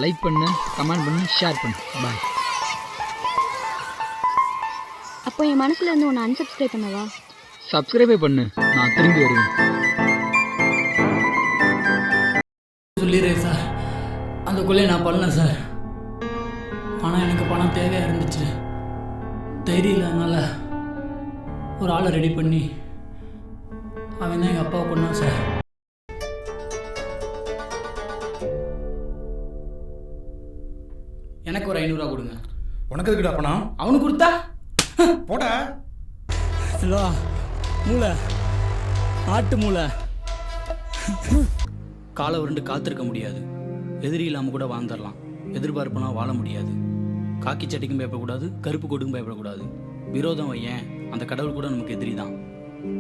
Like பண்ணு, comment பண்ணு, share பண்ணு. பாய். அப்போ என் மனசுல இருந்து உன்னை அன்சப்ஸ்கிரைப் பண்ணவா? சப்ஸ்கிரைபே பண்ணு, நான் திரும்பி வருவேன். சொல்லிடுறேன் சார், அந்த கொள்ளையை நான் பண்ணல சார். ஆனால் எனக்கு பணம் தேவையாக இருந்துச்சு. தைரியம் இல்லாதனால ஒரு ஆளை ரெடி பண்ணி அவன் தான் எங்கள் அப்பாவை கொண்டான் சார். எனக்கு ஒரு 500 ரூபா கொடுங்க. உனக்கு எதுக்குடா பணம்? அவனுக்கு கொடுத்தா போட ஹலோ மூளை, ஆட்டு மூளை. காலை உருண்டு காத்திருக்க முடியாது. எதிரி இல்லாமல் கூட வாழ்ந்துடலாம். எதிர்பார்ப்புனா வாழ முடியாது. காக்கி சட்டிக்கும் பயப்படக்கூடாது, கருப்பு கோட்டுக்கும் பயப்படக்கூடாது. விரோதம் வையன், அந்த கடவுள் கூட நமக்கு எதிரி தான்.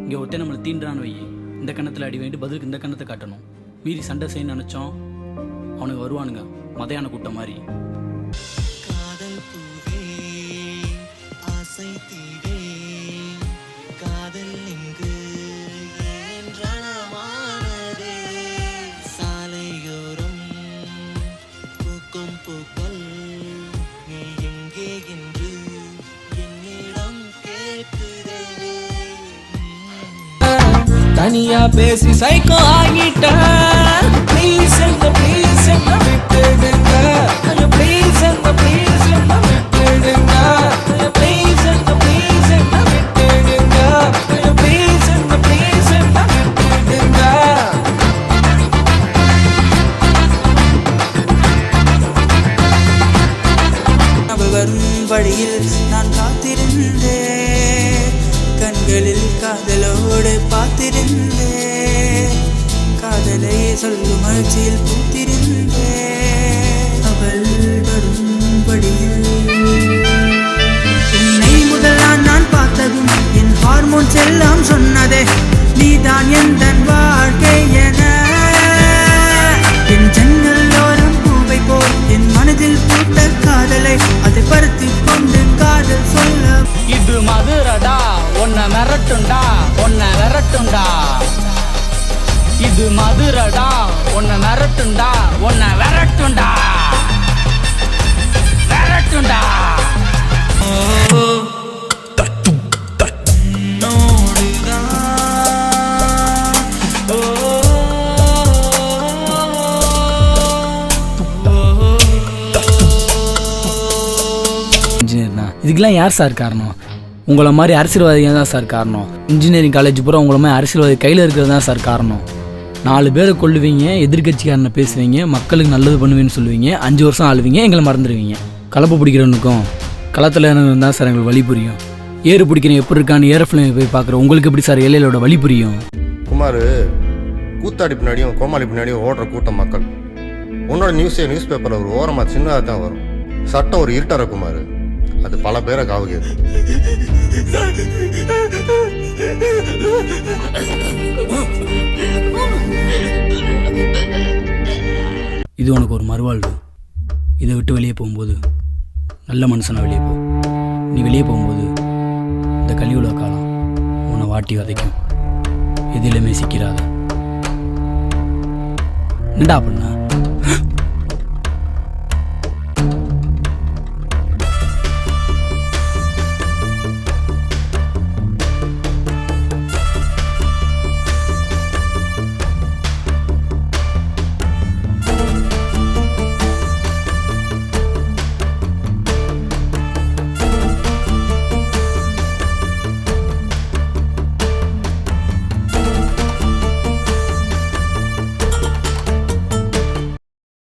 இங்கே ஒருத்தன் நம்மளை தீண்டான்னு வையன், இந்த கணத்தில் அடி வேண்டி பதிலுக்கு இந்த கணத்தை காட்டணும். மீறி சண்டை செய்ய நினச்சோம், அவனுக்கு வருவானுங்க மதையான கூட்டம் மாதிரி. காதல் பூவே ஆசை தீவே காதல் இங்கு என்றனமானதே சாலையோரம் பூக்கும் பூக்கள் நீ எங்கே என்று என்னிடம் கேட்குதே. தனியா பேசி சைக்கோ ஆகிட்ட ப்ளீஸ் என்ன விட்டுடுங்க, ப்ளீஸ் என்ன விட்டுடுங்க, ப்ளீஸ் என்ன விட்டுடுங்க, ப்ளீஸ் என்ன விட்டுடுங்க. அவள் வரும் வழியில் நான் காத்திருந்தேன், கண்களில் காதலோடு பார்த்திருந்தேன், காதலை சொல்லும் மகிழ்ச்சியில் பூத்திருந்தேன். அவள் வரும் வழியில் உன்னை முதல் நான் பார்த்ததும் என் ஹார்மோன்ஸ் எல்லாம் சொன்னதே நீதான் எந்த வாழ்க்கை என. என் ஜன்னலோரம் பூவை போல் என் மனதில் பூத்த காதலை அதை பருத்தி கொண்டு காதல் சொல்ல. இது மதுரடா, உன்னை மிரட்டுண்டா, உன்னை விரட்டுண்டா. இது மதுரடா, உன்னை மிரட்டுண்டா, உன்னை விரட்டுண்டா, விரட்டுண்டா. இன்ஜினியர்னா இதுக்கெல்லாம் யார் சார் காரணம்? உங்களை மாதிரி அரசியல்வாதிங்க தான் சார் காரணம். இன்ஜினியரிங் காலேஜ் பூரா உங்களை மாதிரி அரசியல்வாதி கையில் இருக்கிறது தான் சார் காரணம். 4 பேரை கொள்ளுவீங்க, எதிர்கட்சிக்காரனை பேசுவீங்க, மக்களுக்கு நல்லது பண்ணுவீங்கன்னு சொல்லுவீங்க, 5 வருஷம் ஆளுவீங்க, எங்களை மறந்துடுவீங்க. கலப்பு பிடிக்கிறவனுக்கும் களத்தில் தான் சார் எங்களுக்கு வழி புரியும். ஏறு பிடிக்கிறேன் எப்படி இருக்கான்னு ஏரோஃப்ளைன் போய் பார்க்குறோம். உங்களுக்கு எப்படி சார் எல்லையோட வழி புரியும்? குமார், கூத்தாடி பின்னாடியும் கோமாளி பின்னாடியும் ஓடுற கூட்டம் மக்கள். உன்னோட நியூஸ் பேப்பரில் ஒரு ஓரமாக சின்னதாக தான் வரும். சட்டம் ஒரு இருட்டார குமார், அது பல பேரை காவுகிறது. இது உனக்கு ஒரு மறுவாழ்வு. இதை விட்டு வெளியே போகும்போது நல்ல மனுஷனா வெளியே போ. நீ வெளியே போகும்போது இந்த கலியுலக காலம் உன்னை வாட்டி வதைக்கும். எதிலுமே சிக்கிறாத. என்னடா பண்ண